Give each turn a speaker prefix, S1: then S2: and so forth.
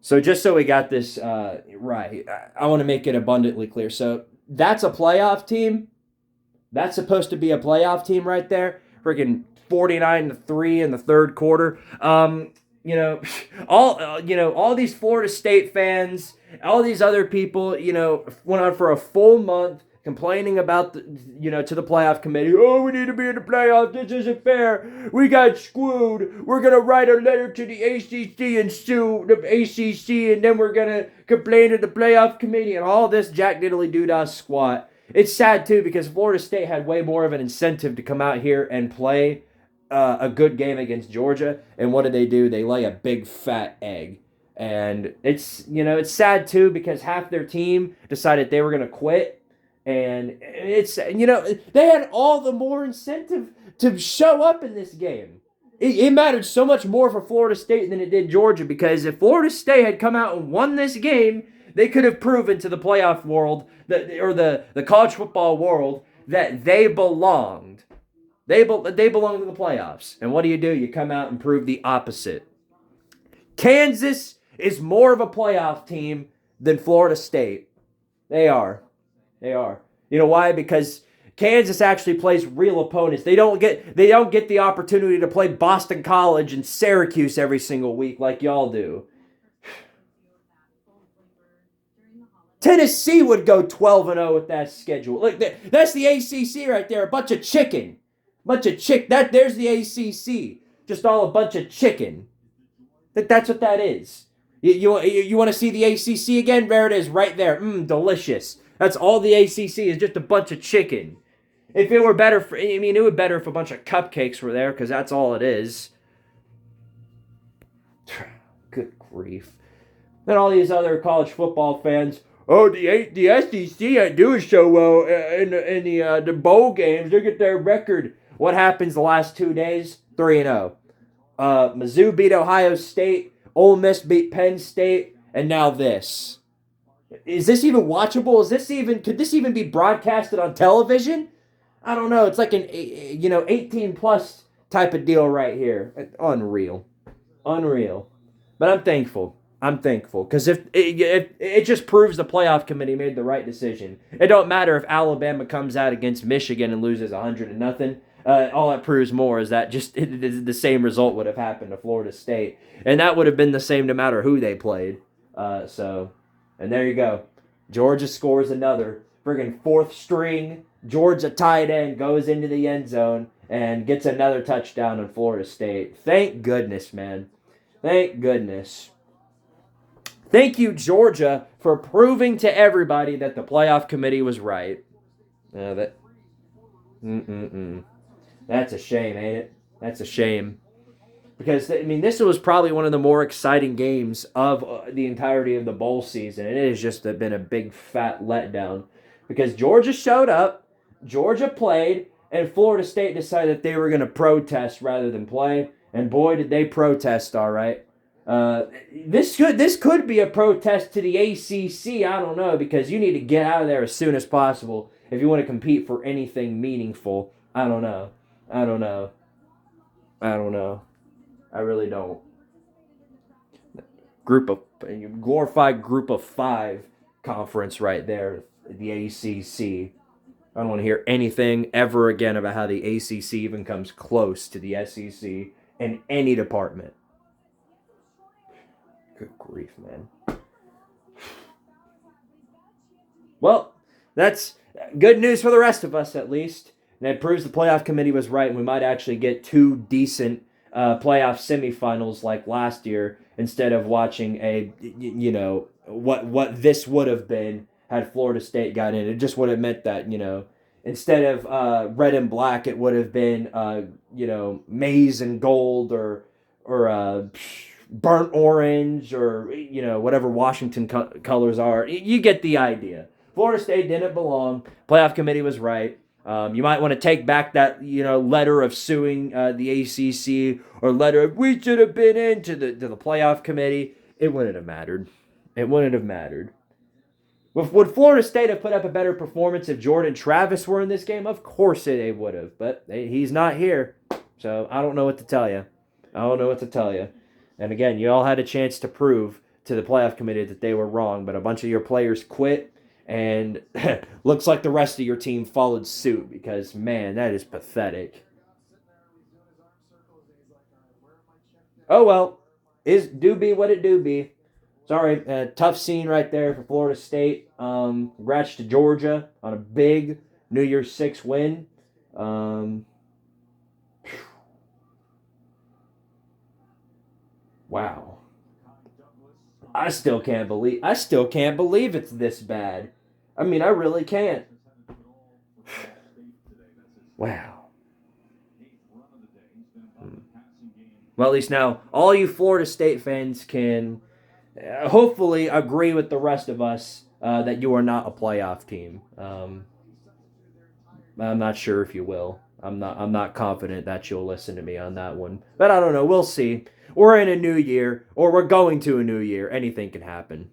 S1: So just so we got this right, I want to make it abundantly clear. So that's a playoff team. That's supposed to be a playoff team right there. Freaking 49-3 in the third quarter. You know, all these Florida State fans, all these other people, went on for a full month complaining about to the playoff committee. Oh, we need to be in the playoffs. This isn't fair. We got screwed. We're gonna write a letter to the ACC and sue the ACC, and then we're gonna complain to the playoff committee and all this jack diddly doodah squat. It's sad too because Florida State had way more of an incentive to come out here and play a good game against Georgia. And what do? They lay a big fat egg. And it's sad too because half their team decided they were going to quit. And they had all the more incentive to show up in this game. It mattered so much more for Florida State than it did Georgia, because if Florida State had come out and won this game, they could have proven to the playoff world or the college football world that they belonged. They belong to the playoffs. And what do? You come out and prove the opposite. Kansas is more of a playoff team than Florida State. They are. You know why? Because Kansas actually plays real opponents. They don't get the opportunity to play Boston College and Syracuse every single week like y'all do. Tennessee would go 12-0 with that schedule. Look, that's the ACC right there. A bunch of chicken. There's the ACC. Just all a bunch of chicken. That's what that is. You want to see the ACC again? There it is, right there. Delicious. That's all the ACC is, just a bunch of chicken. If it were better, it would be better if a bunch of cupcakes were there, because that's all it is. Good grief. Then all these other college football fans, oh, the SEC ain't doing so well in the bowl games. Look at their record. What happens the last 2 days? 3-0. Mizzou beat Ohio State. Ole Miss beat Penn State. And now this. Is this even watchable? Could this even be broadcasted on television? I don't know. It's like an 18 plus type of deal right here. Unreal. But I'm thankful because if it just proves the playoff committee made the right decision. It don't matter if Alabama comes out against Michigan and loses 100-0. All it proves more is that just the same result would have happened to Florida State, and that would have been the same no matter who they played. And there you go. Georgia scores another friggin' fourth string. Georgia tight end goes into the end zone and gets another touchdown on Florida State. Thank goodness, man. Thank goodness. Thank you, Georgia, for proving to everybody that the playoff committee was right. That's a shame, ain't it? That's a shame. Because, this was probably one of the more exciting games of the entirety of the bowl season. And it has just been a big, fat letdown. Because Georgia showed up, Georgia played, and Florida State decided that they were going to protest rather than play. And boy, did they protest, all right. This could be a protest to the ACC. I don't know, because you need to get out of there as soon as possible if you want to compete for anything meaningful. I don't know. I really don't. Glorified group of five conference right there, the ACC. I don't want to hear anything ever again about how the ACC even comes close to the SEC in any department. Good grief, man. Well, that's good news for the rest of us, at least. And it proves the playoff committee was right, and we might actually get two decent playoff semifinals like last year, instead of watching what this would have been had Florida State got in. It just would have meant that, instead of red and black, it would have been maize and gold or burnt orange or whatever Washington colors are. You get the idea. Florida State didn't belong. Playoff committee was right. You might want to take back that letter of suing the ACC, or letter of we should have been into the playoff committee. It wouldn't have mattered. Would Florida State have put up a better performance if Jordan Travis were in this game? Of course they would have, but he's not here, so I don't know what to tell you. And again, you all had a chance to prove to the playoff committee that they were wrong, but a bunch of your players quit, and looks like the rest of your team followed suit because, man, that is pathetic. Oh, well, is do be what it do be. Sorry, tough scene right there for Florida State. Congrats to Georgia on a big New Year's Six win. Um, wow, I still can't believe it's this bad. I mean, I really can't. Wow. Well, at least now all you Florida State fans can hopefully agree with the rest of us that you are not a playoff team. I'm not sure if you will. I'm not confident that you'll listen to me on that one. But I don't know. We'll see. We're in a new year, or we're going to a new year. Anything can happen.